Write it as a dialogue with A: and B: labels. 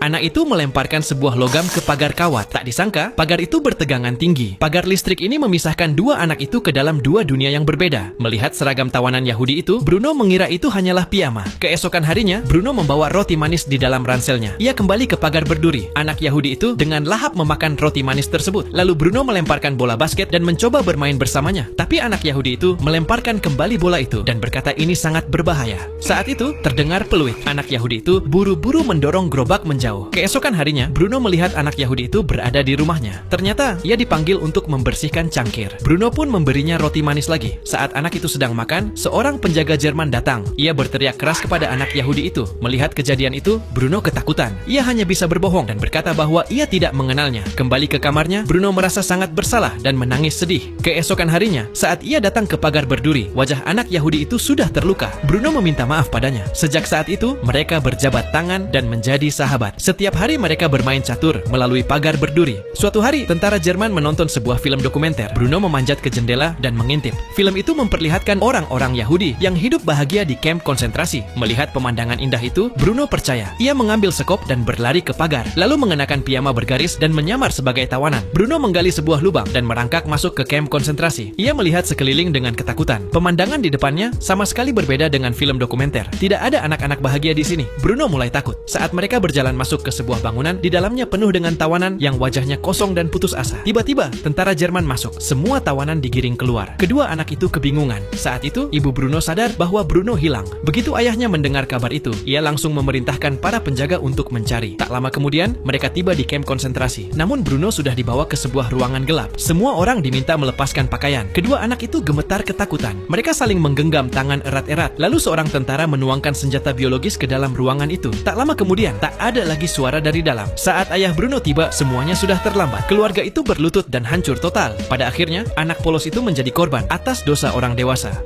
A: Anak itu melemparkan sebuah logam ke pagar kawat. Tak disangka, pagar itu bertegangan tinggi. Pagar listrik ini memisahkan dua anak itu ke dalam dua dunia yang berbeda. Melihat seragam tawanan Yahudi itu, Bruno mengira itu hanyalah piyama. Keesokan harinya, Bruno membawa roti manis di dalam ranselnya. Ia kembali ke pagar berduri. Anak Yahudi itu dengan lahap memakan roti manis tersebut. Lalu Bruno melemparkan bola basket dan mencoba bermain bersamanya. Tapi anak Yahudi itu melemparkan kembali bola itu dan berkata ini sangat berbahaya. Saat itu, terdengar peluit. Anak Yahudi itu buru-buru mendorong gerobak menjauh. Keesokan harinya, Bruno melihat anak Yahudi itu berada di rumahnya. Ternyata, ia dipanggil untuk membersihkan cangkir. Bruno pun memberinya roti manis lagi. Saat anak itu sedang makan, seorang penjaga Jerman datang. Ia berteriak keras kepada anak Yahudi itu. Melihat kejadian itu, Bruno ketakutan. Ia hanya bisa berbohong dan berkata bahwa ia tidak mengenalnya. Kembali ke kamarnya, Bruno merasa sangat bersalah dan menangis sedih. Keesokan harinya, saat ia datang ke pagar berduri, wajah anak Yahudi itu sudah terluka. Bruno meminta maaf padanya. Sejak saat itu, mereka berjabat tangan dan menjadi sahabat. Setiap hari mereka bermain catur melalui pagar berduri. Suatu hari, tentara Jerman menonton sebuah film dokumenter. Bruno memanjat ke jendela dan mengintip. Film itu memperlihatkan orang-orang Yahudi yang hidup bahagia di kamp konsentrasi. Melihat pemandangan indah itu, Bruno percaya. Ia mengambil sekop dan berlari ke pagar, lalu mengenakan piyama bergaris dan menyamar sebagai tawanan. Bruno menggali sebuah lubang dan merangkak masuk ke kamp konsentrasi. Ia melihat sekeliling dengan ketakutan. Pemandangan di depannya sama sekali berbeda dengan film dokumenter. Tidak ada anak-anak bahagia di sini. Bruno mulai takut. Saat mereka berjalan masuk ke sebuah bangunan, di dalamnya penuh dengan tawanan yang wajahnya kosong dan putus asa. Tiba-tiba, tentara Jerman masuk. Semua tawanan digiring keluar. Kedua anak itu kebingungan. Saat itu, ibu Bruno sadar bahwa Bruno hilang. Begitu ayahnya mendengar kabar itu, ia langsung memerintahkan para penjaga untuk mencari. Tak lama kemudian, mereka tiba di kamp konsentrasi. Namun Bruno sudah dibawa ke sebuah ruangan gelap. Semua orang diminta melepaskan pakaian. Kedua anak itu gemetar ketakutan. Mereka saling menggenggam tangan erat-erat. Lalu seorang tentara menuangkan senjata biologis ke dalam ruangan itu. Tak lama kemudian, tak ada lagi suara dari dalam. Saat ayah Bruno tiba, semuanya sudah terlambat. Keluarga itu berlutut dan hancur total. Pada akhirnya, anak polos itu menjadi korban atas dosa orang dewasa.